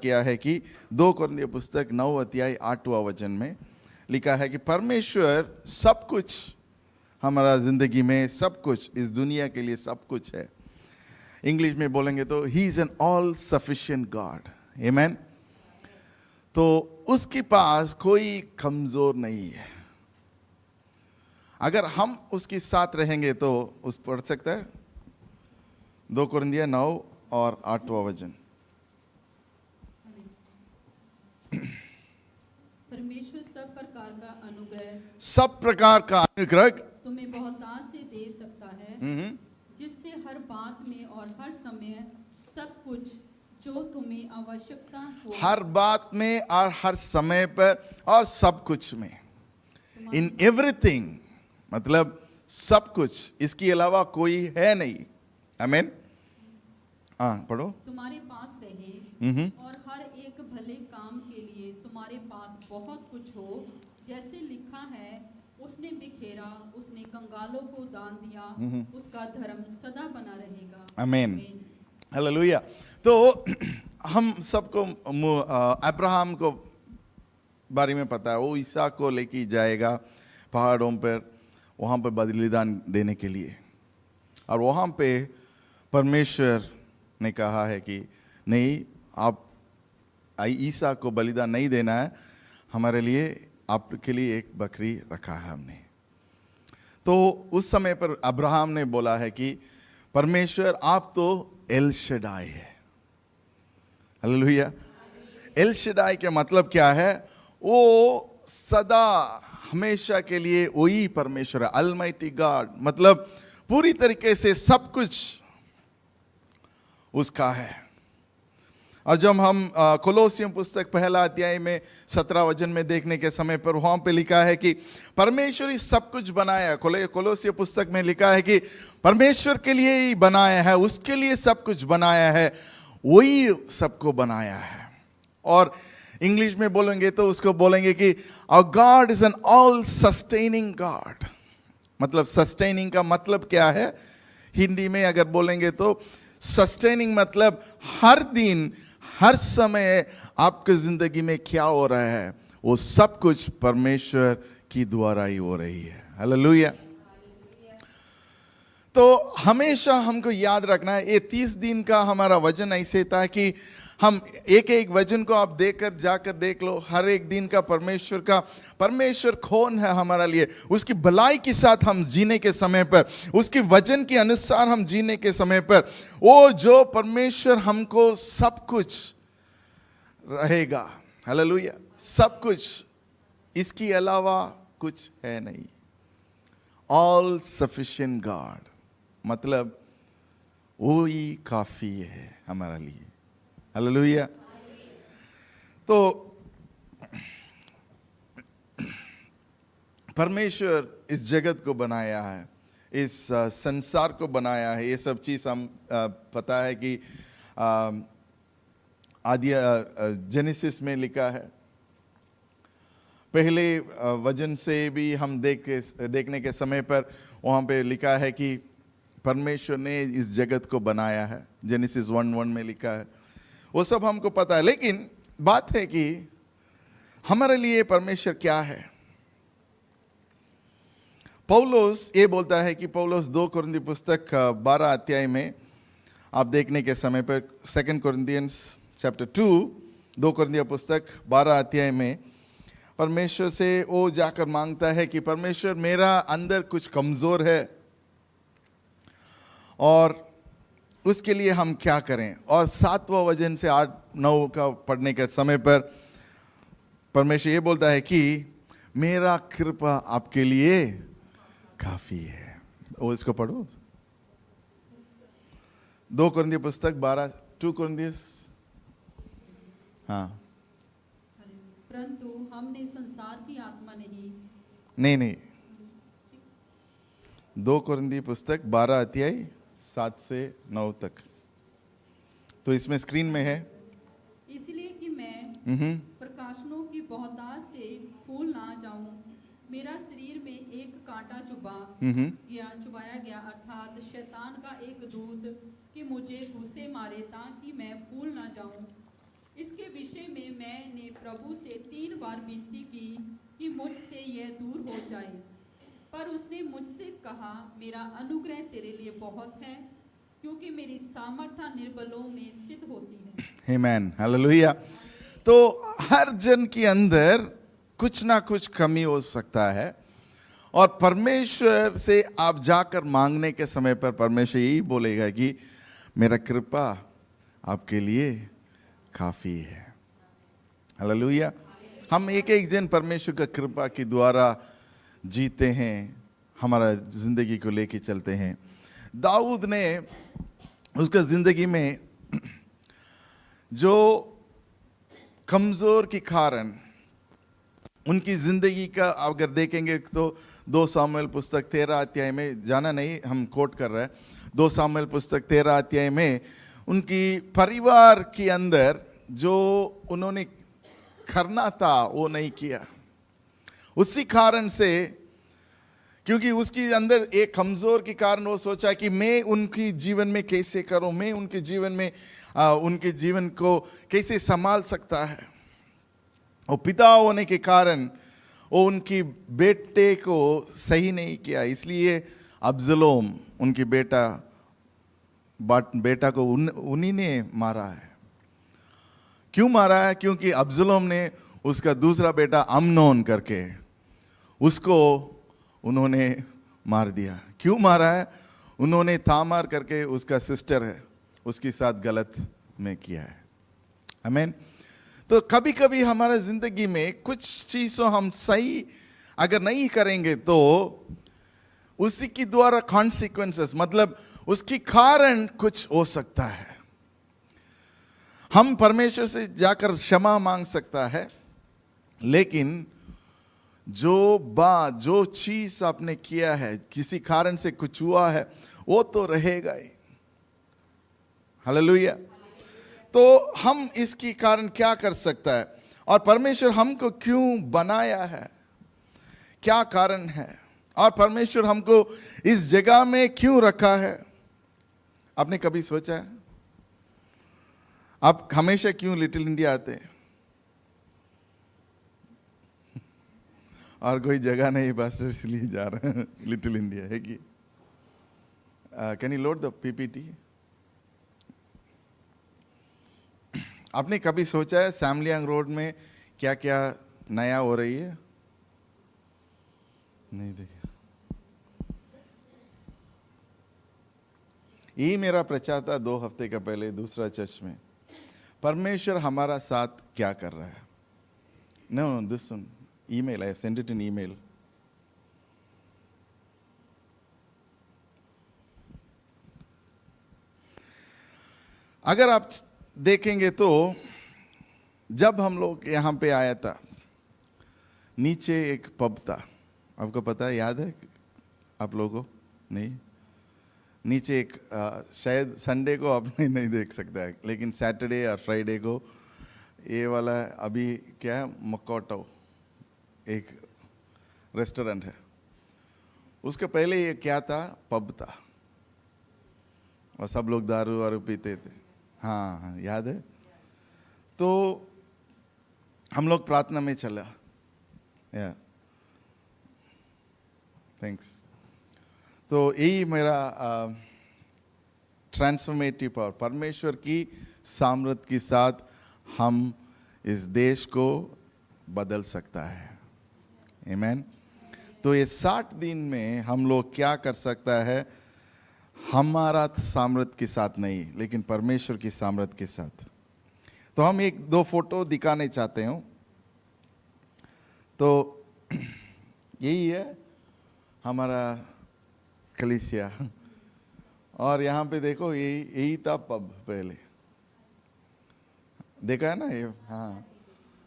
किया है कि 2 कुरिन्थियों पुस्तक 9 अध्याय 8वां वचन में लिखा है कि परमेश्वर सब कुछ हमारा जिंदगी में, सब कुछ इस दुनिया के लिए सब कुछ है। इंग्लिश में बोलेंगे तो he is an all sufficient God, amen. तो उसके पास कोई कमजोर नहीं है। अगर हम उसके साथ रहेंगे तो उस पढ़ सकता है 2 कुरिन्थियों 9 और 8वां वचन। परमेश्वर सब प्रकार का अनुग्रह तुम्हें बहुतायत से दे सकता है, जिससे हर बात में और हर समय सब कुछ जो तुम्हें आवश्यकता हो, हर बात में और हर समय पर और सब कुछ में, इन एवरीथिंग, मतलब सब कुछ, इसके अलावा कोई है नहीं। आमीन। हाँ पढ़ो। तुम्हारे पास रहे और हर एक भले काम के लिए तुम्हारे पास बहुत कुछ हो, जैसे लिखा है, उसने बिखेरा, उसने कंगालों को दान दिया, उसका धर्म सदा बना रहेगा। आमीन, हालेलुया। तो हम सबको अब्राहम को बारे में पता है, वो इसहाक को लेके जाएगा पहाड़ों पर, वहाँ पर बलिदान देने के लिए। और वहाँ पे परमेश्वर ने कहा है कि नहीं, आप ईसा को बलिदान नहीं देना है, हमारे लिए, आपके लिए एक बकरी रखा है हमने। तो उस समय पर अब्राहम ने बोला है कि परमेश्वर आप तो एल शडाई है। हालेलुया। एल शडाई के मतलब क्या है? वो सदा हमेशा के लिए वही परमेश्वर है, अलमाइटी गॉड, मतलब पूरी तरीके से सब कुछ उसका है। और जब हम कोलोसियम पुस्तक पहला अध्याय में 17 वचन में देखने के समय पर वहां पे लिखा है कि परमेश्वर ही सब कुछ बनाया। कोलोसियम पुस्तक में लिखा है कि परमेश्वर के लिए ही बनाया है, उसके लिए सब कुछ बनाया है, वही सबको बनाया है। और इंग्लिश में बोलेंगे तो उसको बोलेंगे कि our God is an all sustaining God. मतलब सस्टेनिंग का मतलब क्या है? हिंदी में अगर बोलेंगे तो सस्टेनिंग मतलब हर दिन, हर समय आपके जिंदगी में क्या हो रहा है, वो सब कुछ परमेश्वर की द्वारा ही हो रही है। हालेलुया। तो हमेशा हमको याद रखना है, ये 30 दिन का हमारा वजन ऐसे था कि हम एक एक वजन को आप देखकर जाकर देख लो, हर एक दिन का परमेश्वर कौन है हमारा लिए, उसकी भलाई के साथ हम जीने के समय पर, उसके वजन के अनुसार हम जीने के समय पर, वो जो परमेश्वर हमको सब कुछ रहेगा। हालेलुया। सब कुछ, इसके अलावा कुछ है नहीं। ऑल सफिशिएंट गॉड, मतलब वो ही काफी है हमारा लिए। हालेलुया। तो परमेश्वर इस जगत को बनाया है, इस संसार को बनाया है। ये सब चीज हम पता है कि आदि जेनेसिस में लिखा है। पहले वचन से भी हम देखने के समय पर वहाँ पे लिखा है कि परमेश्वर ने इस जगत को बनाया है। जेनेसिस 1:1 में लिखा है, वो सब हमको पता है। लेकिन बात है कि हमारे लिए परमेश्वर क्या है? पौलुस ये बोलता है कि पौलुस 2 कुरिन्थियों पुस्तक 12 अध्याय में आप देखने के समय पर 2 Corinthians chapter 2, 2 कुरिन्थियों पुस्तक 12 अध्याय में परमेश्वर से वो जाकर मांगता है कि परमेश्वर मेरा अंदर कुछ कमजोर है और उसके लिए हम क्या करें। और 7वां वचन से 8-9 का पढ़ने के समय पर परमेश्वर ये बोलता है कि मेरा कृपा आपके लिए काफी है। वो इसको पढ़ो, 2 कुरिन्थियों पुस्तक 12, 2 कुरिन्थियों। हाँ, परंतु हमने संसार की आत्मा नहीं, 2 कुरिन्थियों पुस्तक 12 अध्याय 7 से 9 तक। तो इसमें स्क्रीन में है। इसलिए कि मैं प्रकाशनों की बहुतायत से फूल ना जाऊं, मेरा शरीर में एक कांटा चुबाया गया, अर्थात शैतान का एक दूत कि मुझे घुसे मारे, ताकि मैं फूल ना जाऊं। इसके विषय में मैंने प्रभु से 3 बार विनती की कि मुझसे यह दूर हो जाए, पर उसने मुझसे कहा, मेरा अनुग्रह तेरे लिए बहुत है, क्योंकि मेरी सामर्थ्य निर्बलों में सिद्ध होती है। आमेन, हालेलुया। तो हर जन के अंदर कुछ ना कुछ कमी हो सकता है, और परमेश्वर से आप जाकर मांगने के समय पर परमेश्वर यही बोलेगा कि मेरा कृपा आपके लिए काफी है। हालेलुया। हम एक एक जन परमेश्वर का कृपा के द्वारा जीते हैं, हमारा जिंदगी को लेके चलते हैं। दाऊद ने उसका जिंदगी में जो कमजोर के कारण उनकी जिंदगी का अगर देखेंगे तो 2 सामुएल पुस्तक 13 अध्याय में, जाना नहीं, हम कोट कर रहे हैं, 2 सामुएल पुस्तक 13 अध्याय में उनकी परिवार के अंदर जो उन्होंने करना था वो नहीं किया। उसी कारण से, क्योंकि उसके अंदर एक कमजोर के कारण वो सोचा कि मैं उनकी जीवन में कैसे करूं, मैं उनके जीवन में उनके जीवन को कैसे संभाल सकता है। वो पिता होने के कारण वो उनकी बेटे को सही नहीं किया, इसलिए अब्सलोम उनकी बेटा को उन्हीं ने मारा है। क्यों मारा है? क्योंकि अब्सलोम ने उसका दूसरा बेटा अम्नोन करके उसको उन्होंने मार दिया। क्यों मारा है? उन्होंने तामार करके उसका सिस्टर है उसके साथ गलत में किया है। आमीन। तो कभी कभी हमारा जिंदगी में कुछ चीजों हम सही अगर नहीं करेंगे तो उसी के द्वारा कॉन्सिक्वेंसेस, मतलब उसके कारण कुछ हो सकता है। हम परमेश्वर से जाकर क्षमा मांग सकता है, लेकिन जो चीज आपने किया है, किसी कारण से कुछ हुआ है, वो तो रहेगा ही। हालेलुया। तो हम इसके कारण क्या कर सकता है, और परमेश्वर हमको क्यों बनाया है, क्या कारण है, और परमेश्वर हमको इस जगह में क्यों रखा है? आपने कभी सोचा है? आप हमेशा क्यों लिटिल इंडिया आते हैं? और कोई जगह नहीं बस इसलिए जा रहे हैं लिटिल इंडिया है कि can you load the PPT? आपने कभी सोचा है सैमलियांग रोड में क्या क्या नया हो रही है? नहीं देखा। यही मेरा प्रचार था 2 हफ्ते का पहले दूसरा चर्च में। परमेश्वर हमारा साथ क्या कर रहा है? No this email, I have sent it in email. अगर आप देखेंगे तो जब हम लोग यहाँ पे आया था, नीचे एक पब था, आपको पता है, याद है आप लोगों को? नहीं, नीचे एक शायद संडे को आपने नहीं देख सकता है, लेकिन सैटरडे और फ्राइडे को ये वाला अभी क्या है, मकोटो एक रेस्टोरेंट है। उसके पहले ये क्या था? पब था, और सब लोग दारू वारू पीते थे। हाँ, याद है। तो हम लोग प्रार्थना में चला, या थैंक्स। तो यही मेरा ट्रांसफॉर्मेटिव पावर, परमेश्वर की सामर्थ के साथ हम इस देश को बदल सकता है। आमीन। तो ये 60 दिन में हम लोग क्या कर सकता है? हमारा सामर्थ के साथ नहीं, लेकिन परमेश्वर की सामर्थ के साथ। तो हम 1-2 फोटो दिखाने चाहते हूँ। तो यही है हमारा कलीसिया, और यहाँ पे देखो यही था पब पहले, देखा है ना ये? हाँ,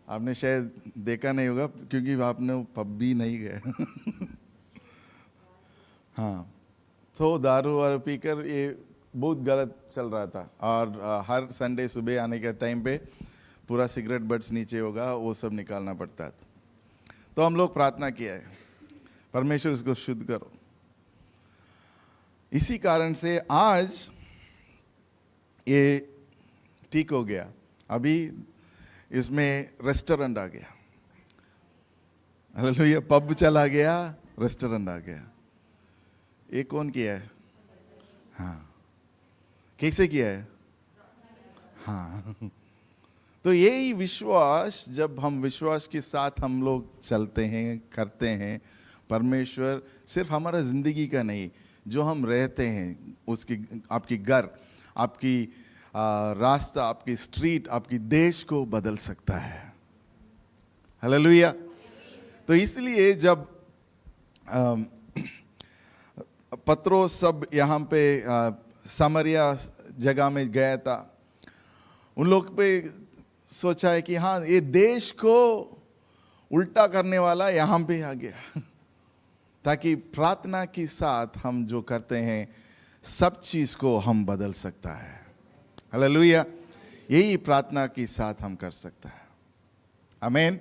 आपने शायद देखा नहीं होगा क्योंकि आपने पब भी नहीं गए। हाँ, तो दारू और पीकर ये बहुत गलत चल रहा था, और हर संडे सुबह आने के टाइम पे पूरा सिगरेट बट्स नीचे होगा, वो सब निकालना पड़ता था। तो हम लोग प्रार्थना किया है, परमेश्वर इसको शुद्ध करो। इसी कारण से आज ये ठीक हो गया। अभी इसमें रेस्टोरेंट आ गया, हालेलुया, पब चला गया, रेस्टोरेंट आ गया। ये कौन किया है? हाँ, कैसे किया है? हाँ। तो यही विश्वास, जब हम विश्वास के साथ हम लोग चलते हैं, करते हैं, परमेश्वर सिर्फ हमारा जिंदगी का नहीं, जो हम रहते हैं उसकी, आपकी घर, आपकी रास्ता, आपकी स्ट्रीट, आपकी देश को बदल सकता है। हालेलुया। तो इसलिए जब पत्रोस सब यहाँ पे समरिया जगह में गया था, उन लोग पे सोचा है कि हाँ, ये देश को उल्टा करने वाला यहाँ पे आ गया, ताकि प्रार्थना के साथ हम जो करते हैं सब चीज को हम बदल सकता है। हालेलुया। यही प्रार्थना के साथ हम कर सकता है। आमीन।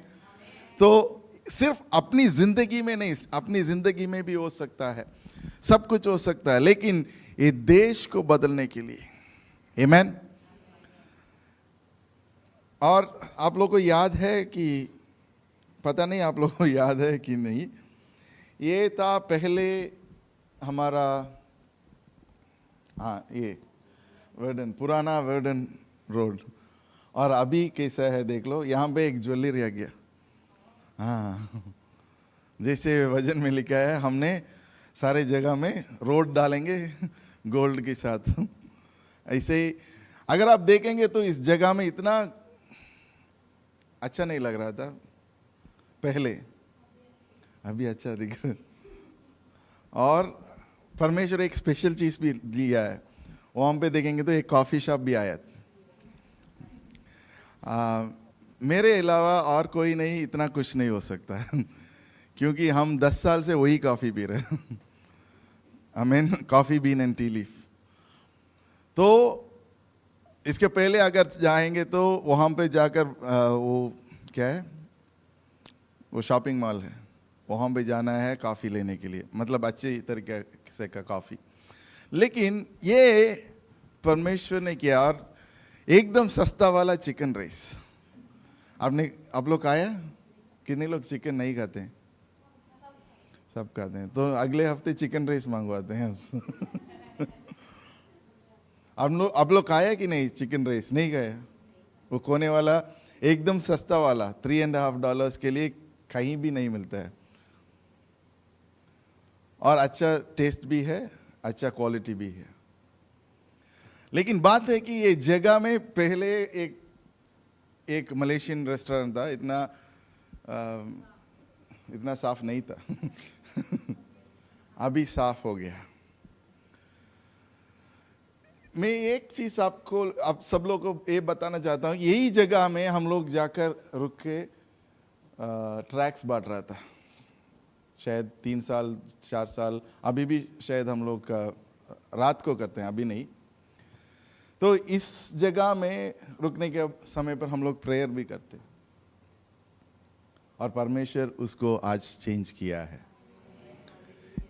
तो सिर्फ अपनी जिंदगी में नहीं, अपनी जिंदगी में भी हो सकता है, सब कुछ हो सकता है, लेकिन ये देश को बदलने के लिए। आमीन। और आप लोगों को याद है कि, पता नहीं आप लोगों को याद है कि नहीं, ये था पहले हमारा, हाँ, ये वर्डन, पुराना वर्डन रोड, और अभी कैसा है देख लो, यहाँ पे एक ज्वेलरी रह गया। हाँ, जैसे वजन में लिखा है, हमने सारे जगह में रोड डालेंगे गोल्ड के साथ। ऐसे ही अगर आप देखेंगे तो इस जगह में इतना अच्छा नहीं लग रहा था पहले, अभी अच्छा दिख रहा है। और परमेश्वर एक स्पेशल चीज भी लिया है, वहाँ पे देखेंगे तो एक कॉफी शॉप भी आया। मेरे अलावा और कोई नहीं, इतना कुछ नहीं हो सकता है क्योंकि हम 10 साल से वही कॉफी पी रहे हैं। आमीन। Coffee bean and T leaf. तो इसके पहले अगर जाएंगे तो वहाँ पे जाकर वो क्या है, वो शॉपिंग मॉल है, वहाँ पे जाना है कॉफ़ी लेने के लिए, मतलब अच्छे तरीके से का कॉफ़ी। लेकिन ये परमेश्वर ने किया, और एकदम सस्ता वाला चिकन राइस। आप लोग खाया? कितने लोग चिकन नहीं खाते हैं? सब खाते हैं। तो अगले हफ्ते चिकन राइस मंगवाते हैं। आप लोग खाया कि नहीं? चिकन राइस नहीं खाया? वो कोने वाला एकदम सस्ता वाला $3.50 के लिए कहीं भी नहीं मिलता है, और अच्छा टेस्ट भी है, अच्छा क्वालिटी भी है। लेकिन बात है कि ये जगह में पहले एक मलेशियन रेस्टोरेंट था, इतना साफ नहीं था। अभी साफ हो गया। मैं एक चीज आपको, आप सब लोगों को ये बताना चाहता हूँ, यही जगह में हम लोग जाकर रुक के ट्रैक्स बांट रहा था, शायद 3 साल 4 साल, अभी भी शायद हम लोग रात को करते हैं, अभी नहीं। तो इस जगह में रुकने के समय पर हम लोग प्रेयर भी करते हैं, और परमेश्वर उसको आज चेंज किया है।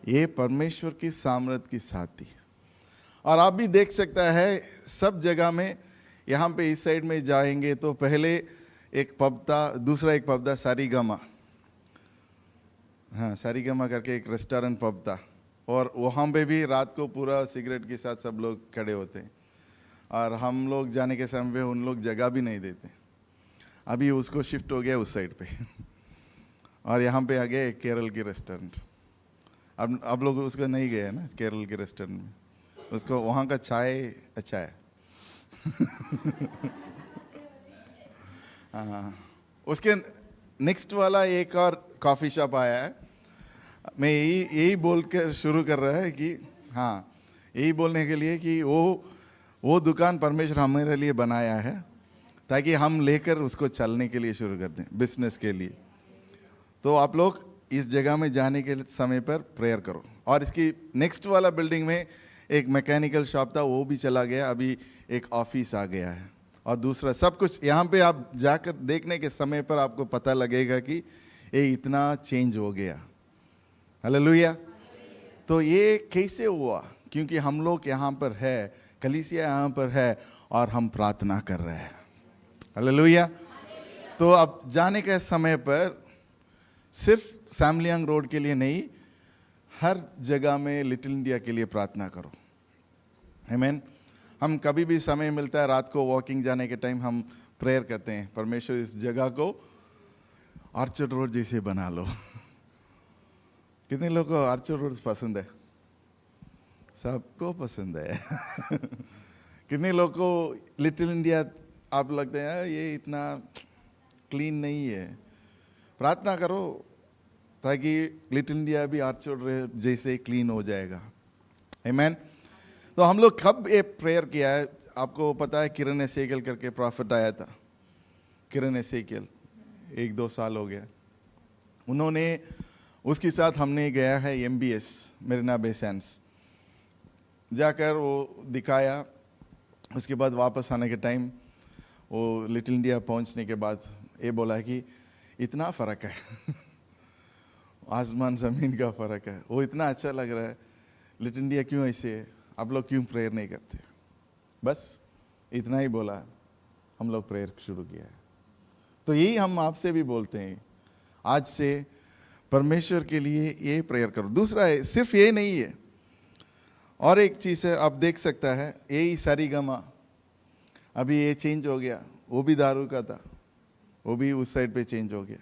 ये परमेश्वर की सामर्थ की साथी। और आप भी देख सकता है सब जगह में, यहाँ पे इस साइड में जाएंगे तो पहले एक पब था, दूसरा एक पब था सारीगामा, हाँ सारीगामा करके एक रेस्टोरेंट पब था, और वहाँ पे भी रात को पूरा सिगरेट के साथ सब लोग खड़े होते हैं, और हम लोग जाने के समय पे उन लोग जगह भी नहीं देते। अभी उसको शिफ्ट हो गया उस साइड पे और यहाँ पे आ गया एक केरल की रेस्टोरेंट। अब लोग उसको नहीं गए ना केरल के रेस्टोरेंट में, उसको वहाँ का चाय अच्छा है। हाँ, उसके नेक्स्ट वाला एक और कॉफ़ी शॉप आया है। मैं यही बोल कर शुरू कर रहा है कि हाँ, यही बोलने के लिए कि वो दुकान परमेश्वर हमारे लिए बनाया है, ताकि हम लेकर उसको चलने के लिए शुरू कर दें, बिजनेस के लिए। तो आप लोग इस जगह में जाने के समय पर प्रेयर करो। और इसकी नेक्स्ट वाला बिल्डिंग में एक मैकेनिकल शॉप था, वो भी चला गया, अभी एक ऑफिस आ गया है, और दूसरा सब कुछ यहाँ पे आप जाकर देखने के समय पर आपको पता लगेगा कि ये इतना चेंज हो गया। हालेलुया। तो ये कैसे हुआ? क्योंकि हम लोग यहाँ पर है, कलीसिया यहाँ पर है, और हम प्रार्थना कर रहे हैं। हालेलुया। तो अब जाने के समय पर सिर्फ सैमलियांग रोड के लिए नहीं, हर जगह में लिटिल इंडिया के लिए प्रार्थना करो। आमीन। हम कभी भी समय मिलता है, रात को वॉकिंग जाने के टाइम हम प्रेयर करते हैं, परमेश्वर इस जगह को आर्चर्ड रोड जैसे बना लो। कितने लोगों को आर्चर्ड रोड पसंद है? सबको पसंद है। कितने लोगों को लिटिल इंडिया आप लगते हैं ये इतना क्लीन नहीं है? प्रार्थना करो ताकि लिटिल इंडिया भी आर्चर्ड जैसे क्लीन हो जाएगा। आमीन। तो हम लोग कब ये प्रेयर किया है? आपको पता है किरण एसेकियल करके प्रॉफिट आया था, किरण एसेकियल, 1-2 साल हो गया। उन्होंने उसके साथ हमने गया है MBS मरीना बे सैंड्स, जाकर वो दिखाया। उसके बाद वापस आने के टाइम वो लिटिल इंडिया पहुंचने के बाद ये बोला कि इतना फ़र्क है। आसमान ज़मीन का फ़र्क है। वो इतना अच्छा लग रहा है, लिटिल इंडिया क्यों ऐसे है, आप लोग क्यों प्रेयर नहीं करते? बस इतना ही बोला, हम लोग प्रेयर शुरू किया है। तो यही हम आपसे भी बोलते हैं, आज से परमेश्वर के लिए ये प्रेयर करो। दूसरा है, सिर्फ ये नहीं है, और एक चीज़ है, आप देख सकता है, यही सारीगमा अभी ये चेंज हो गया, वो भी दारू का था, वो भी उस साइड पे चेंज हो गया।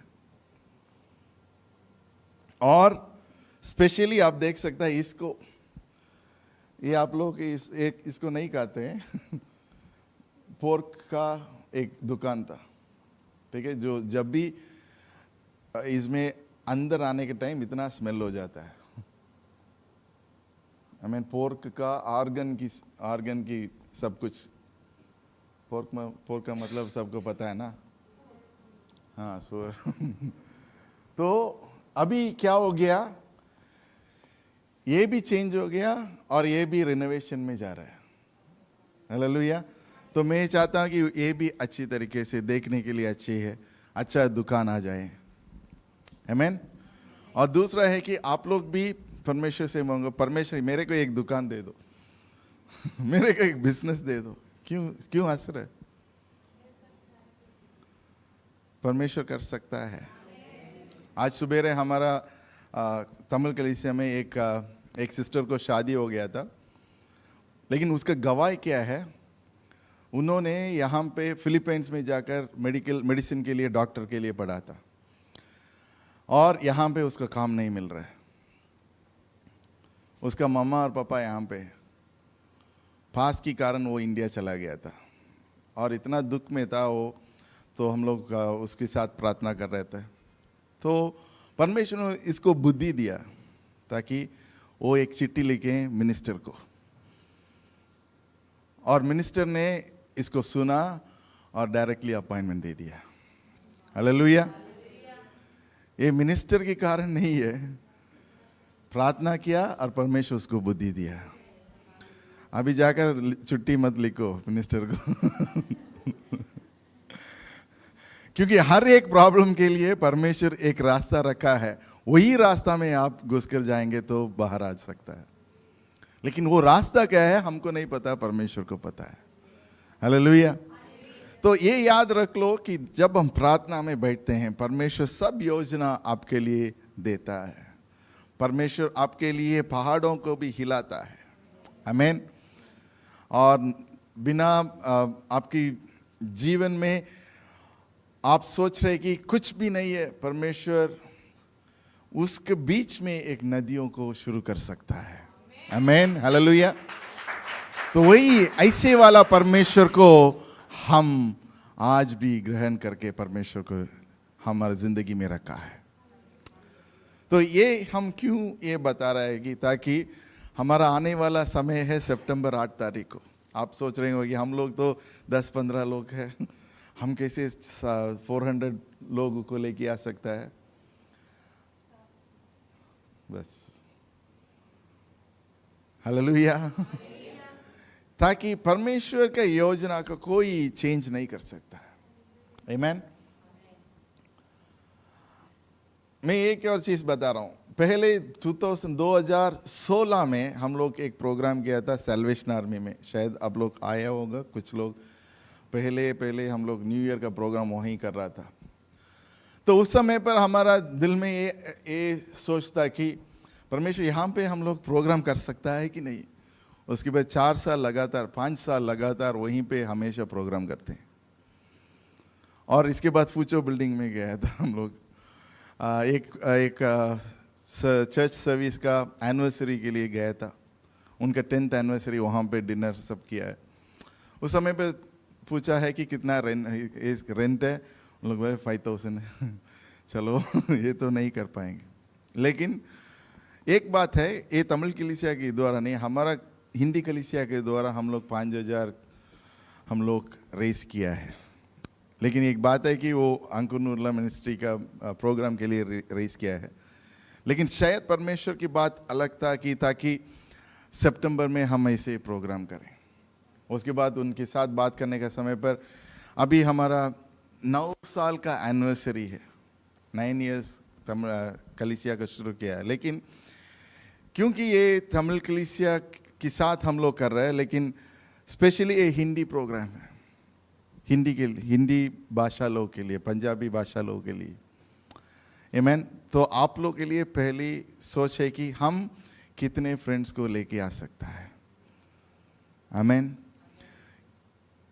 और स्पेशली आप देख सकता है इसको, ये आप लोग इसको नहीं खाते हैं। पोर्क का एक दुकान था, ठीक है, जो जब भी इसमें अंदर आने के टाइम इतना स्मेल हो जाता है। पोर्क का ऑर्गन की सब कुछ, पोर्क का मतलब सबको पता है ना, हाँ, सुअर। तो अभी क्या हो गया, ये भी चेंज हो गया और ये भी रिनोवेशन में जा रहा है। हालेलुया। तो मैं चाहता हूँ कि ये भी अच्छी तरीके से देखने के लिए अच्छी है, अच्छा दुकान आ जाए। आमीन। और दूसरा है कि आप लोग भी परमेश्वर से मांगो, परमेश्वर मेरे को एक दुकान दे दो। मेरे को एक बिजनेस दे दो। क्यों हंस रहे? परमेश्वर कर सकता है। आज सुबेरे हमारा तमिल कलीसिया में एक सिस्टर को शादी हो गया था, लेकिन उसका गवाही क्या है, उन्होंने यहाँ पे फिलीपींस में जाकर मेडिसिन के लिए, डॉक्टर के लिए पढ़ा था, और यहाँ पे उसका काम नहीं मिल रहा है। उसका मम्मा और पापा यहाँ पे, पास के कारण वो इंडिया चला गया था, और इतना दुख में था वो। तो हम लोग उसके साथ प्रार्थना कर रहे थे, तो परमेश्वर ने इसको बुद्धि दिया ताकि वो एक चिट्ठी लिखे मिनिस्टर को, और मिनिस्टर ने इसको सुना और डायरेक्टली अपॉइंटमेंट दे दिया। हालेलुया। ये मिनिस्टर के कारण नहीं है, प्रार्थना किया और परमेश्वर उसको बुद्धि दिया। अभी जाकर छुट्टी मत लिखो मिनिस्टर को। क्योंकि हर एक प्रॉब्लम के लिए परमेश्वर एक रास्ता रखा है, वही रास्ता में आप घुसकर जाएंगे तो बाहर आ सकता है। लेकिन वो रास्ता क्या है हमको नहीं पता, परमेश्वर को पता है। हालेलुया। तो ये याद रख लो कि जब हम प्रार्थना में बैठते हैं, परमेश्वर सब योजना आपके लिए देता है। परमेश्वर आपके लिए पहाड़ों को भी हिलाता है। आमीन। और बिना आपकी जीवन में आप सोच रहे कि कुछ भी नहीं है, परमेश्वर उसके बीच में एक नदियों को शुरू कर सकता है। आमीन। हालेलुया। तो वही ऐसे वाला परमेश्वर को हम आज भी ग्रहण करके परमेश्वर को हमारी जिंदगी में रखा है। तो ये हम क्यों ये बता रहे हैं कि ताकि हमारा आने वाला समय है सितंबर 8 तारीख को। आप सोच रहे होंगे हम लोग तो 10-15 लोग हैं, हम कैसे 400 लोगों को लेके आ सकता है? बस हालेलुया। ताकि परमेश्वर का योजना का कोई चेंज नहीं कर सकता है। आमीन। मैं एक और चीज बता रहा हूं। पहले 2016 में हम लोग एक प्रोग्राम किया था सैल्वेशन आर्मी में, शायद आप लोग आया होगा कुछ लोग। पहले हम लोग न्यू ईयर का प्रोग्राम वहीं कर रहा था। तो उस समय पर हमारा दिल में ये सोचता कि परमेश्वर यहाँ पे हम लोग प्रोग्राम कर सकता है कि नहीं। उसके बाद 4 साल लगातार, 5 साल लगातार वहीं पे हमेशा प्रोग्राम करते हैं। और इसके बाद फूचो बिल्डिंग में गया था हम लोग, एक चर्च सर्विस का एनिवर्सरी के लिए गया था। उनका 10th एनिवर्सरी, वहाँ पे डिनर सब किया है। उस समय पे पूछा है कि कितना रेंट है। उन लोग बोले 5000 है। चलो ये तो नहीं कर पाएंगे। लेकिन एक बात है, ये तमिल कलीसिया के द्वारा नहीं, हमारा हिंदी कलीसिया के द्वारा हम लोग 5000 हम लोग रेस किया है। लेकिन एक बात है कि वो अंकुर नूरला मिनिस्ट्री का प्रोग्राम के लिए रेस किया है। लेकिन शायद परमेश्वर की बात अलग था कि ताकि सितंबर में हम ऐसे प्रोग्राम करें। उसके बाद उनके साथ बात करने का समय पर अभी हमारा 9 साल का एनिवर्सरी है। 9 इयर्स कलीसिया का शुरू किया है। लेकिन क्योंकि ये तमिल कलीसिया के साथ हम लोग कर रहे हैं, लेकिन स्पेशली ये हिंदी प्रोग्राम है, हिंदी भाषा लोग के लिए, पंजाबी भाषा लोग के लिए। आमीन। तो आप लोग के लिए पहली सोच है कि हम कितने फ्रेंड्स को लेके आ सकता है। आमीन।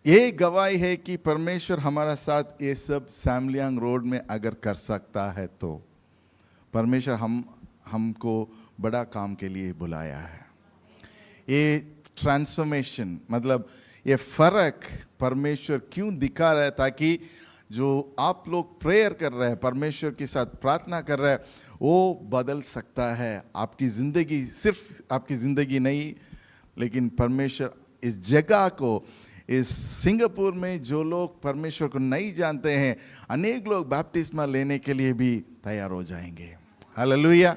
ये गवाही है कि परमेश्वर हमारा साथ ये सब सैमलियांग रोड में अगर कर सकता है तो परमेश्वर हमको बड़ा काम के लिए बुलाया है। ये ट्रांसफॉर्मेशन मतलब ये फर्क परमेश्वर क्यों दिखा रहा है, ताकि जो आप लोग प्रेयर कर रहे हैं, परमेश्वर के साथ प्रार्थना कर रहे हैं, वो बदल सकता है आपकी ज़िंदगी। सिर्फ आपकी ज़िंदगी नहीं, लेकिन परमेश्वर इस जगह को, इस सिंगापुर में जो लोग परमेश्वर को नहीं जानते हैं, अनेक लोग बैप्टिस्मा लेने के लिए भी तैयार हो जाएंगे। हालेलुया।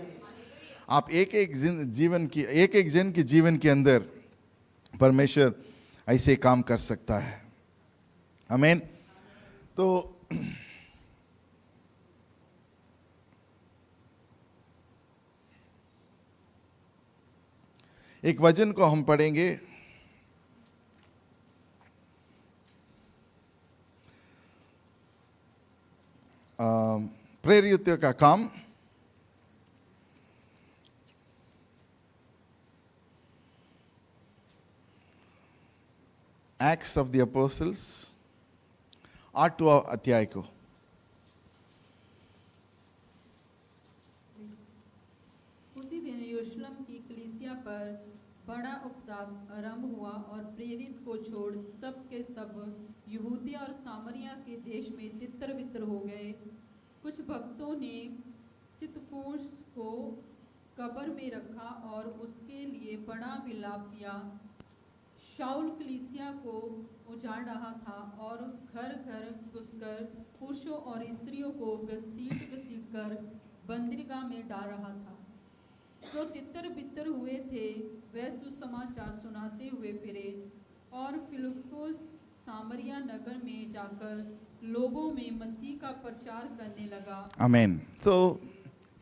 आप एक एक जन के जीवन के अंदर परमेश्वर ऐसे काम कर सकता है। आमीन। तो एक वचन को हम पढ़ेंगे, प्रेरितों का काम, एक्ट्स ऑफ द अपोस्टल्स 8वां अध्याय को। उसी दिन यरूशलेम की कलीसिया पर बड़ा उपद्रव आरंभ हुआ और प्रेरित को छोड़ सब के सब यहूदिया और सामरिया के देश में तितर बितर हो गए। कुछ भक्तों ने सितफूस को कब्र में रखा और उसके लिए बड़ा विलाप किया। शाऊल कलीसिया को उजाड़ रहा था और घर घर घुसकर पुरुषों और स्त्रियों को घसीट कर बंदरगाह में डाल रहा था। जो तितर बितर हुए थे वे सुसमाचार सुनाते हुए फिरे और फिलिप्पुस सामरिया नगर में जाकर लोगों में मसीह का प्रचार करने लगा। आमीन। तो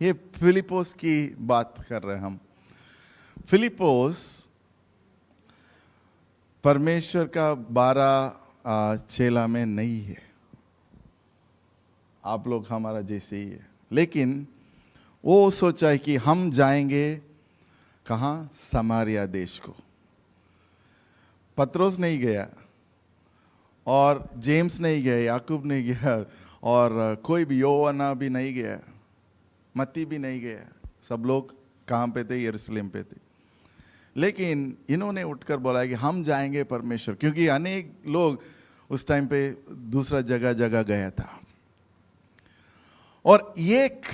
ये फिलिप्पुस की बात कर रहे हैं हम। फिलिप्पुस परमेश्वर का 12 चेला में नहीं है। आप लोग हमारा जैसे ही है, लेकिन वो सोचा है कि हम जाएंगे कहाँ? समारिया देश को। पत्रोस नहीं गया और जेम्स नहीं गया, याकूब नहीं गया और कोई भी योवाना भी नहीं गया, मत्ती भी नहीं गया। सब लोग कहाँ पे थे? यरूशलेम पे थे। लेकिन इन्होंने उठकर बोला कि हम जाएंगे परमेश्वर, क्योंकि अनेक लोग उस टाइम पे दूसरा जगह गया था। और एक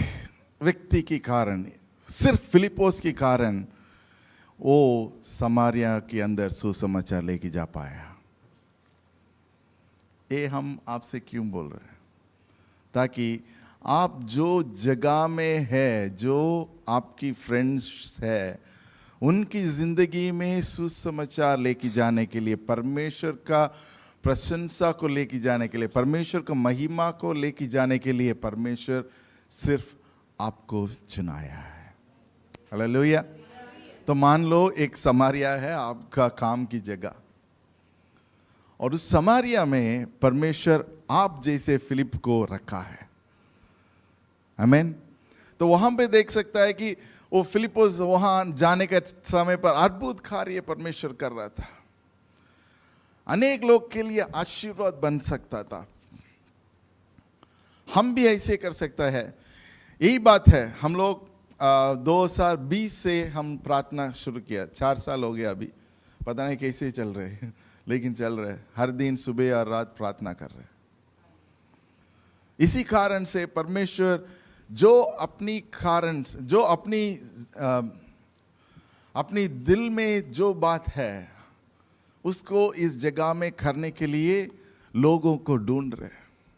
व्यक्ति के कारण, सिर्फ फिलिप्पुस के कारण वो समारिया के अंदर सुसमाचार लेके जा पाया। ये हम आपसे क्यों बोल रहे हैं? ताकि आप जो जगह में है, जो आपकी फ्रेंड्स है, उनकी जिंदगी में सुसमाचार लेके जाने के लिए, परमेश्वर का प्रशंसा को लेके जाने के लिए, परमेश्वर का महिमा को लेके जाने के लिए परमेश्वर सिर्फ आपको चुनाया है। हालेलुया। तो मान लो एक समारिया है आपका काम की जगह, और उस समारिया में परमेश्वर आप जैसे फिलिप को रखा है। आमीन। तो वहां पे देख सकता है कि वो फिलिप्पुस वहां जाने के समय पर अद्भुत कार्य परमेश्वर कर रहा था, अनेक लोग के लिए आशीर्वाद बन सकता था। हम भी ऐसे कर सकता है। यही बात है, हम लोग 2020 से हम प्रार्थना शुरू किया, 4 साल हो गया अभी, पता नहीं कैसे चल रहे हैं लेकिन चल रहे हैं, हर दिन सुबह और रात प्रार्थना कर रहे हैं। इसी कारण से परमेश्वर जो अपनी दिल में जो बात है उसको इस जगह में करने के लिए लोगों को ढूंढ रहे,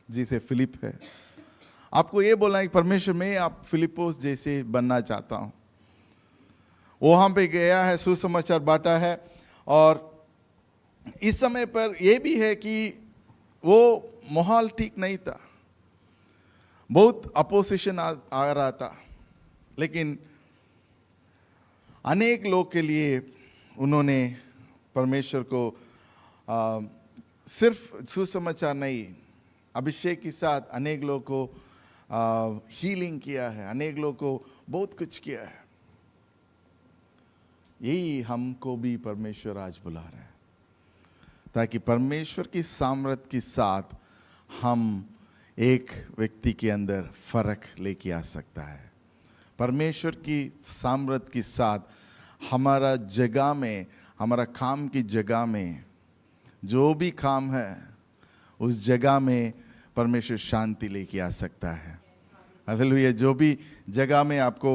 जिसे फिलिप है। आपको ये बोलना है कि परमेश्वर मैं आप फिलिप्पुस जैसे बनना चाहता हूं। वहां पे गया है, सुसमाचार बांटा है, और इस समय पर यह भी है कि वो माहौल ठीक नहीं था, बहुत अपोजिशन आ रहा था, लेकिन अनेक लोग के लिए उन्होंने परमेश्वर को सिर्फ सुसमाचार नहीं, अभिषेक के साथ अनेक लोग को हीलिंग किया है, अनेक लोग को बहुत कुछ किया है। यही हमको भी परमेश्वर आज बुला रहा है, ताकि परमेश्वर की सामर्थ के साथ हम एक व्यक्ति के अंदर फर्क लेके आ सकता है। परमेश्वर की सामर्थ के साथ हमारा जगह में, हमारा काम की जगह में जो भी काम है उस जगह में परमेश्वर शांति लेके आ सकता है। हालेलुया। जो भी जगह में आपको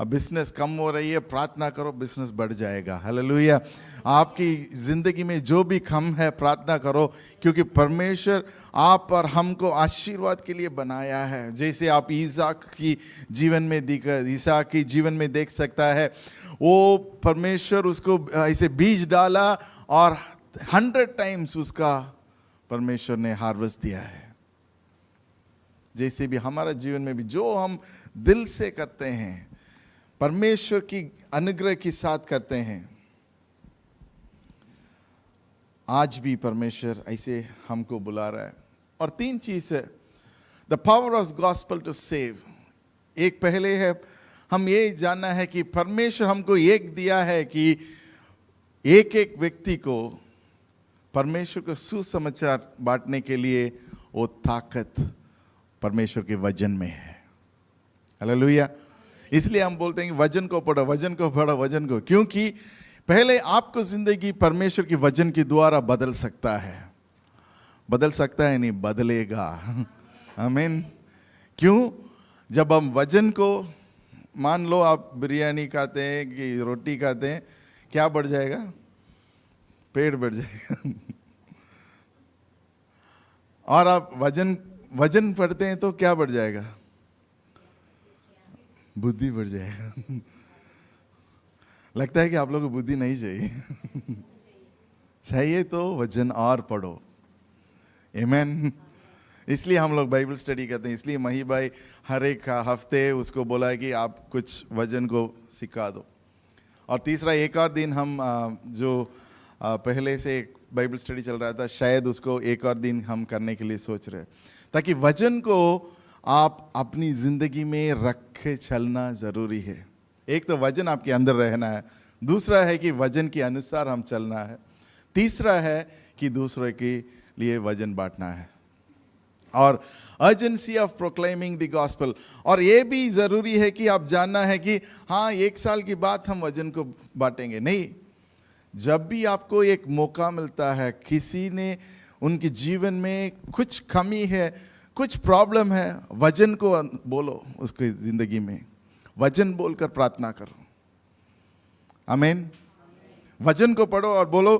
बिजनेस कम हो रही है, प्रार्थना करो, बिजनेस बढ़ जाएगा। हालेलुया। आपकी जिंदगी में जो भी कम है, प्रार्थना करो, क्योंकि परमेश्वर आप और हमको आशीर्वाद के लिए बनाया है। जैसे आप ईसाक की जीवन में देख सकता है, वो परमेश्वर उसको ऐसे बीज डाला और 100 टाइम्स उसका परमेश्वर ने हार्वेस्ट दिया है। जैसे भी हमारा जीवन में भी जो हम दिल से करते हैं, परमेश्वर की अनुग्रह के साथ करते हैं, आज भी परमेश्वर ऐसे हमको बुला रहा है। और 3 चीज है, the power of gospel to save. एक पहले है, हम ये जानना है कि परमेश्वर हमको एक दिया है कि एक एक व्यक्ति को परमेश्वर को सुसमाचार बांटने के लिए वो ताकत परमेश्वर के वचन में है। हालेलुया। इसलिए हम बोलते हैं कि वचन को पढ़ो, वचन को पढ़ो, वचन को, क्योंकि पहले आपको जिंदगी परमेश्वर के वचन के द्वारा बदल सकता है। बदल सकता है नहीं, बदलेगा। आमीन। क्यों? जब हम वचन को, मान लो आप बिरयानी खाते हैं कि रोटी खाते हैं, क्या बढ़ जाएगा? पेट बढ़ जाएगा। और आप वजन पढ़ते हैं तो क्या बढ़ जाएगा? बुद्धि बढ़ जाएगा। लगता है कि आप लोगों को बुद्धि नहीं चाहिए। चाहिए तो वचन और पढ़ो। आमीन। इसलिए हम लोग बाइबल स्टडी करते हैं। इसलिए मही भाई हर एक हफ्ते उसको बोला है कि आप कुछ वचन को सिखा दो। और तीसरा, एक और दिन हम जो पहले से एक बाइबल स्टडी चल रहा था, शायद उसको एक और दिन हम करने के लिए सोच रहे हैं, ताकि वचन को आप अपनी जिंदगी में रख के चलना जरूरी है। एक तो वचन आपके अंदर रहना है, दूसरा है कि वचन के अनुसार हम चलना है, तीसरा है कि दूसरे के लिए वचन बांटना है, और urgency of proclaiming the gospel. और ये भी जरूरी है कि आप जानना है कि हाँ 1 साल की बाद हम वचन को बांटेंगे, नहीं। जब भी आपको एक मौका मिलता है, किसी ने उनके जीवन में कुछ कमी है, कुछ प्रॉब्लम है, वचन को बोलो उसकी जिंदगी में, वचन बोलकर प्रार्थना करो। आमीन। वचन को पढ़ो और बोलो,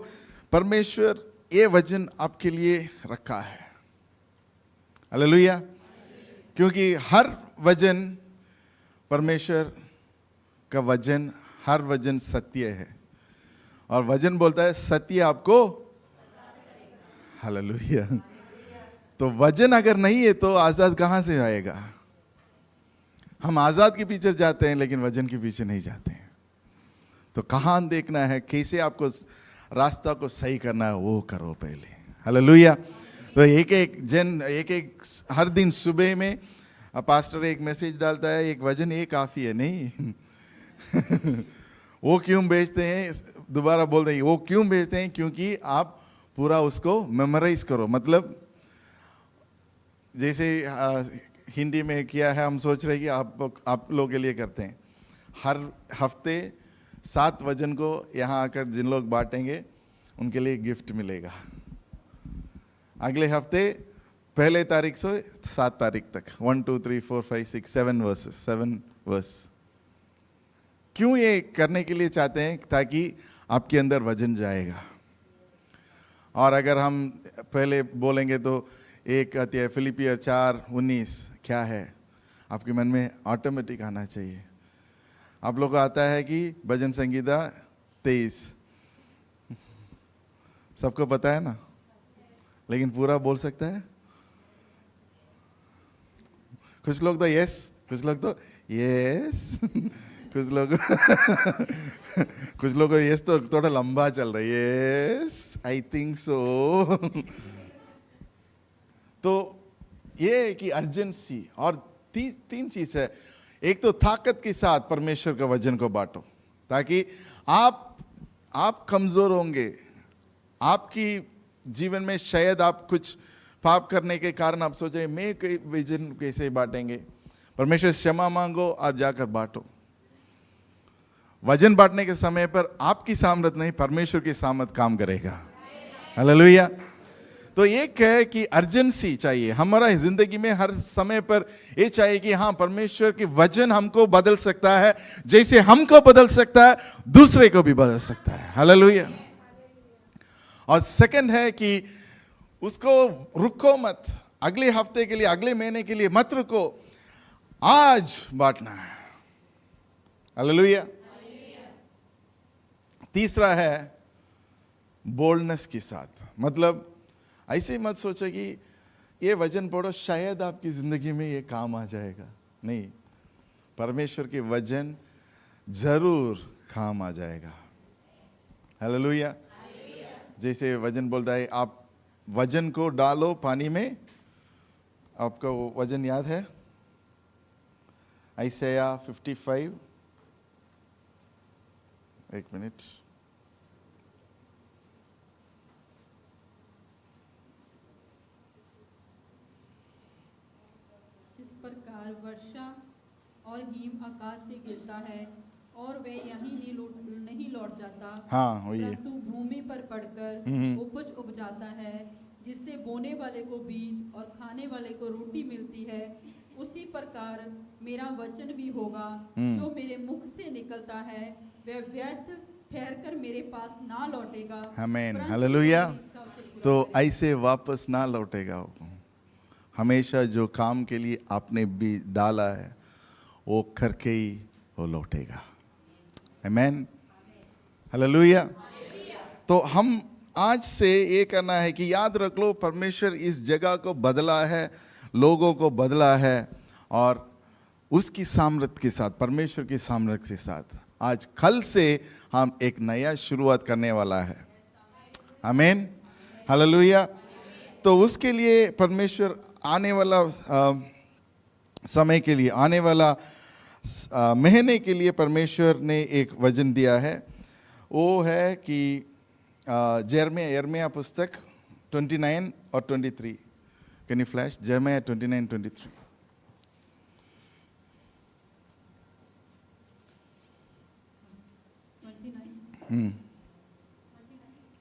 परमेश्वर ये वचन आपके लिए रखा है। हालेलुया। क्योंकि हर वचन परमेश्वर का वचन, हर वचन सत्य है, और वचन बोलता है सत्य आपको। हालेलुया। तो वचन अगर नहीं है तो आजाद कहां से आएगा? हम आजाद के पीछे जाते हैं लेकिन वचन के पीछे नहीं जाते हैं। तो कहां देखना है, कैसे आपको रास्ता को सही करना है, वो करो पहले। हालेलुया। तो एक एक हर दिन सुबह में अब पास्टर एक मैसेज डालता है, एक वजन ये काफ़ी है, नहीं। वो क्यों भेजते हैं, दोबारा बोल देंगे, वो क्यों भेजते हैं? क्योंकि आप पूरा उसको मेमोराइज करो। मतलब जैसे हिंदी में किया है, हम सोच रहे हैं कि आप लोगों के लिए करते हैं। हर हफ्ते 7 वजन को यहाँ आकर जिन लोग बांटेंगे उनके लिए गिफ्ट मिलेगा। अगले हफ्ते 1 तारीख से 7 तारीख तक 1 2 3 4 5 6 7 वर्सेस 7 वर्स। क्यों ये करने के लिए चाहते हैं? ताकि आपके अंदर वजन जाएगा। और अगर हम पहले बोलेंगे तो एक अध्याय फिलिपियर 4:19 क्या है, आपके मन में ऑटोमेटिक आना चाहिए। आप लोग को आता है कि भजन संगीता 23, सबको पता है ना, लेकिन पूरा बोल सकता है? कुछ लोग तो यस, कुछ लोग तो यस, कुछ लोग कुछ लोग यस तो थोड़ा लंबा चल रहा है, यस आई थिंक सो। तो ये है कि अर्जेंसी। और 3 चीज है। एक तो ताकत के साथ परमेश्वर के वचन को बांटो, ताकि आप कमजोर होंगे। आपकी जीवन में शायद आप कुछ पाप करने के कारण आप सोच रहे मैं वचन कैसे बांटेंगे। परमेश्वर से क्षमा मांगो और जाकर बांटो। वचन बांटने के समय पर आपकी सामर्थ नहीं, परमेश्वर की सामर्थ काम करेगा। हालेलुया। तो एक है कि अर्जेंसी चाहिए हमारा जिंदगी में। हर समय पर ये चाहिए कि हाँ, परमेश्वर की वचन हमको बदल सकता है, जैसे हमको बदल सकता है दूसरे को भी बदल सकता है। हालेलुया। और सेकंड है कि उसको रुको मत, अगले हफ्ते के लिए, अगले महीने के लिए मत रुको, आज बांटना है। हालेलुया। तीसरा है बोल्डनेस के साथ। मतलब ऐसे मत सोचो कि ये वचन पढ़ो शायद आपकी जिंदगी में ये काम आ जाएगा। नहीं, परमेश्वर के वचन जरूर काम आ जाएगा। हालेलुया। जैसे वचन बोलता है, आप वचन को डालो पानी में। आपका वो वचन याद है? आइसाया 55, एक मिनट। जिस प्रकार वर्षा और हिम आकाश से गिरता है और वे यहीं नहीं लौट जाता, हाँ, वही है। परंतु भूमि पर पड़कर उपज उपजाता है, जिससे बोने वाले को बीज और खाने वाले को रोटी मिलती है, उसी प्रकार मेरा वचन भी होगा जो मेरे मुख से निकलता है। वह व्यर्थ ठहरकर मेरे पास ना लौटेगा। आमीन। परंतु हालेलुया। मेरी इच्छा उसे पूरा तो करेगा। ऐसे वापस ना लौटेगा वो। हमेशा जो काम के लिए आपने भी डाला है वो करके ही वो लौटेगा। आमीन। हालेलुया। तो हम आज से ये करना है कि याद रख लो, परमेश्वर इस जगह को बदला है, लोगों को बदला है, और उसकी सामर्थ के साथ, परमेश्वर की सामर्थ के साथ आज कल से हम एक नया शुरुआत करने वाला है। आमीन। हालेलुया। तो उसके लिए परमेश्वर आने वाला समय के लिए, आने वाला महीने के लिए परमेश्वर ने एक वचन दिया है। वो है कि यिर्मयाह पुस्तक 29 और 23। कैन यू फ्लैश यिर्मयाह 29, 23?29,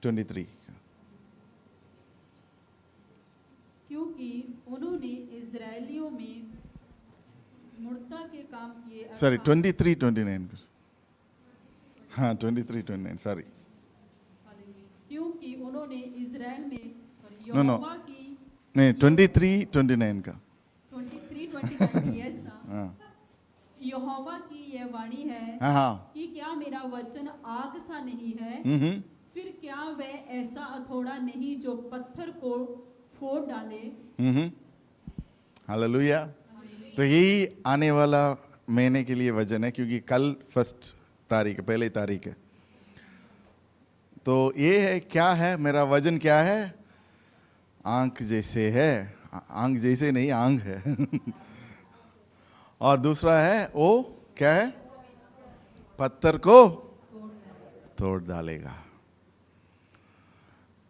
23। क्योंकि उन्होंने इजरायलियों में मूर्ता के काम किए। सॉरी, अर्थात 23, 29। हाँ, 23, 29, सॉरी। क्योंकि उन्होंने इजराइल में नो यहोवा की नहीं, 23, 29 का। 23, 29 यस हाँ यहोवा की यह वाणी है हाँ हाँ। कि क्या मेरा वचन आग सा नहीं है, हम्म। फिर क्या वह ऐसा हथौड़ा नहीं जो पत्थर को फोड़ डाले। हालेलुया। तो यही आने वाला महीने के लिए वचन है, क्योंकि कल 1 तारीख, 1 तारीख है। तो ये है, क्या है मेरा वचन? क्या है? आंख जैसे है। आंख जैसे नहीं, आंख है। और दूसरा है वो क्या है, पत्थर को तोड़ डालेगा।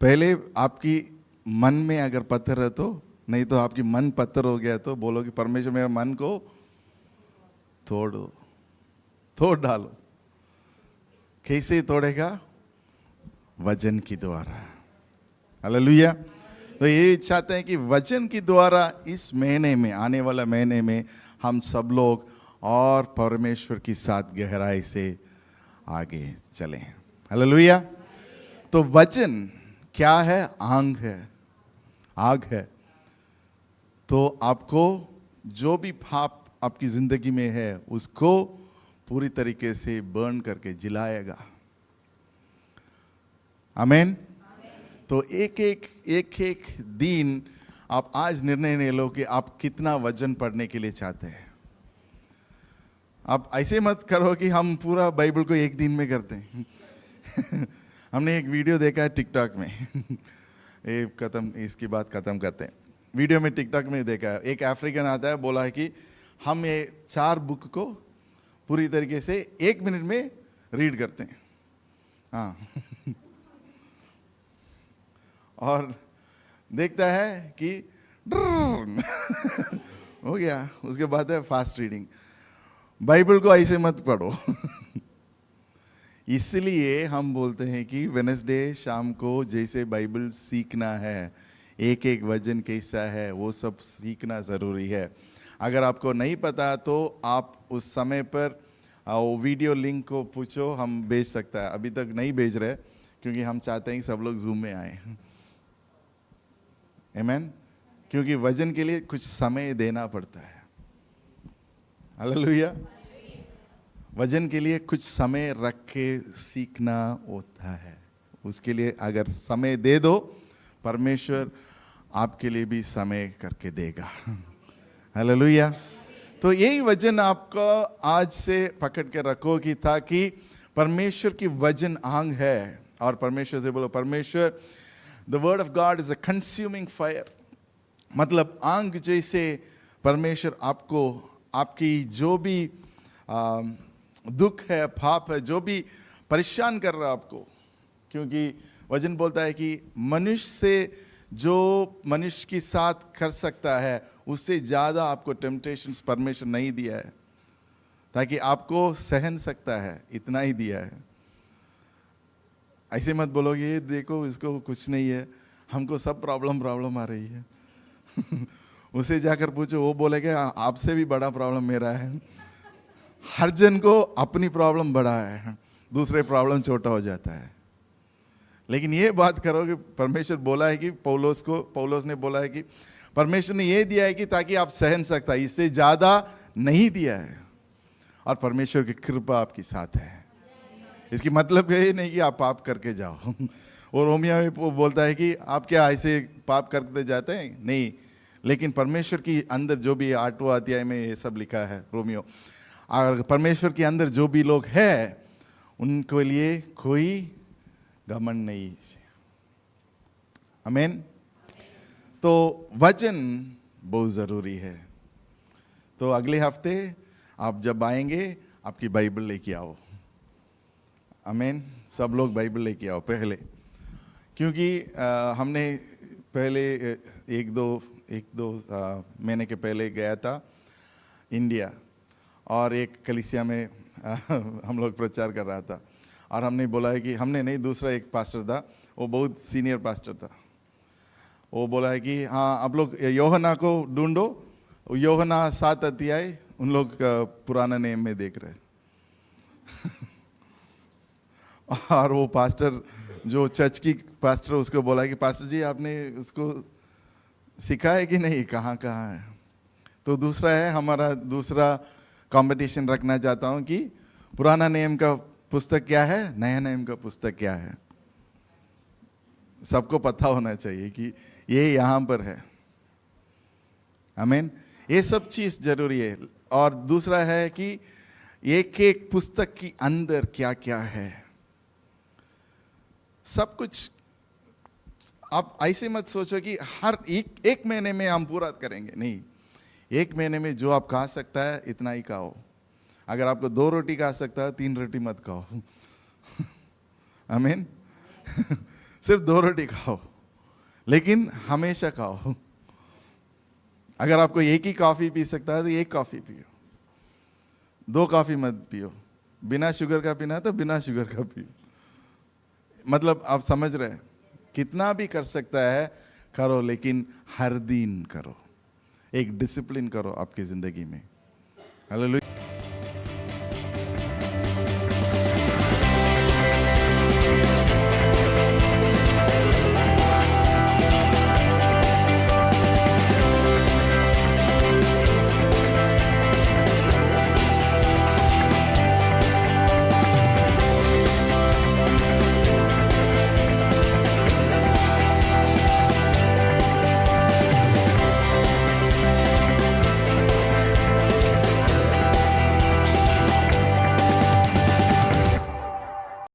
पहले आपकी मन में अगर पत्थर है तो, नहीं तो आपकी मन पत्थर हो गया तो बोलो कि परमेश्वर मेरे मन को तोड़ डालो। कैसे तोड़ेगा? वचन की द्वारा। हालेलुया। तो ये चाहते हैं कि वचन की द्वारा इस महीने में, आने वाला महीने में हम सब लोग और परमेश्वर के साथ गहराई से आगे चलें। हालेलुया। तो वचन क्या है? आग है। तो आपको जो भी पाप आपकी जिंदगी में है उसको पूरी तरीके से बर्न करके जिलाएगा। आमीन। तो एक एक दिन आप आज निर्णय ले लो कि आप कितना वचन पढ़ने के लिए चाहते हैं। आप ऐसे मत करो कि हम पूरा बाइबल को एक दिन में करते हैं। हमने एक वीडियो देखा है टिकटॉक में। इसकी बात खत्म करते हैं। वीडियो में टिकटॉक में देखा है, एक अफ्रीकन आता है, बोला है कि हम ये 4 बुक को पूरी तरीके से 1 मिनट में रीड करते हैं। हाँ। और देखता है कि हो गया। उसके बाद है फास्ट रीडिंग। बाइबल को ऐसे मत पढ़ो। इसलिए हम बोलते हैं कि वेडनेसडे शाम को जैसे बाइबल सीखना है, एक एक वचन कैसा है वो सब सीखना ज़रूरी है। अगर आपको नहीं पता तो आप उस समय पर वो वीडियो लिंक को पूछो, हम भेज सकता है। अभी तक नहीं भेज रहे क्योंकि हम चाहते हैं कि सब लोग जूम में आए। आमीन। क्योंकि वचन के लिए कुछ समय देना पड़ता है। हालेलुया। वचन के लिए कुछ समय रख के सीखना होता है। उसके लिए अगर समय दे दो, परमेश्वर आपके लिए भी समय करके देगा। हालेलुया। तो यही वचन आपको आज से पकड़ के रखो कि ताकि परमेश्वर की वचन आग है। और परमेश्वर से बोलो, परमेश्वर, the word of God is a consuming fire. मतलब आग जैसे परमेश्वर आपको, आपकी जो भी दुख है, पाप है, जो भी परेशान कर रहा है आपको, क्योंकि वचन बोलता है कि मनुष्य से जो मनुष्य के साथ कर सकता है उससे ज़्यादा आपको टेम्पटेशंस परमेश्वर नहीं दिया है, ताकि आपको सहन सकता है, इतना ही दिया है। ऐसे मत बोलोगे ये देखो इसको कुछ नहीं है, हमको सब प्रॉब्लम आ रही है। उसे जाकर पूछो, वो बोलेगा आपसे भी बड़ा प्रॉब्लम मेरा है। हर जन को अपनी प्रॉब्लम बड़ा है, दूसरे प्रॉब्लम छोटा हो जाता है। लेकिन ये बात करो कि परमेश्वर बोला है कि पौलुस ने बोला है कि परमेश्वर ने ये दिया है कि ताकि आप सहन सकता है, इससे ज़्यादा नहीं दिया है। और परमेश्वर की कृपा आपके साथ है। इसकी मतलब ये नहीं कि आप पाप करके जाओ। और रोमियो में वो बोलता है कि आप क्या ऐसे पाप करते जाते हैं? नहीं, लेकिन परमेश्वर की अंदर जो भी 8वां अध्याय में ये सब लिखा है रोमियो, और परमेश्वर के अंदर जो भी लोग हैं उनके लिए कोई घमंड नहीं। आमीन। तो वचन बहुत ज़रूरी है। तो अगले हफ्ते आप जब आएंगे आपकी बाइबल लेके आओ। आमीन। सब लोग बाइबल लेके आओ पहले, क्योंकि हमने पहले एक दो महीने के पहले गया था इंडिया, और एक कलीसिया में हम लोग प्रचार कर रहा था। और हमने बोला है कि हमने नहीं, दूसरा एक पास्टर था, वो बहुत सीनियर पास्टर था। वो बोला है कि हाँ आप लोग यूहन्ना को ढूंढो, यूहन्ना 7 अध्याय उन लोग पुराना नेम में देख रहे। और वो पास्टर जो चर्च की पास्टर, उसको बोला कि पास्टर जी आपने उसको सीखा है कि नहीं, कहाँ है। तो दूसरा है, हमारा दूसरा कंपटीशन रखना चाहता हूँ कि पुराना नियम का पुस्तक क्या है, नया नियम का पुस्तक क्या है। सबको पता होना चाहिए कि ये यहाँ पर है। आमीन। ये सब चीज़ जरूरी है। और दूसरा है कि एक एक पुस्तक के अंदर क्या क्या है, सब कुछ। आप ऐसे मत सोचो कि हर एक महीने में हम पूरा करेंगे, नहीं। एक महीने में जो आप खा सकता है इतना ही खाओ। अगर आपको 2 रोटी खा सकता है 3 रोटी मत खाओ। आमीन। सिर्फ 2 रोटी खाओ, लेकिन हमेशा खाओ। अगर आपको एक ही कॉफी पी सकता है तो एक कॉफी पियो, 2 कॉफी मत पियो। बिना शुगर का पीना है तो बिना शुगर का पियो। मतलब आप समझ रहे हैं, कितना भी कर सकता है करो, लेकिन हर दिन करो, एक डिसिप्लिन करो आपकी जिंदगी में। हालेलुया।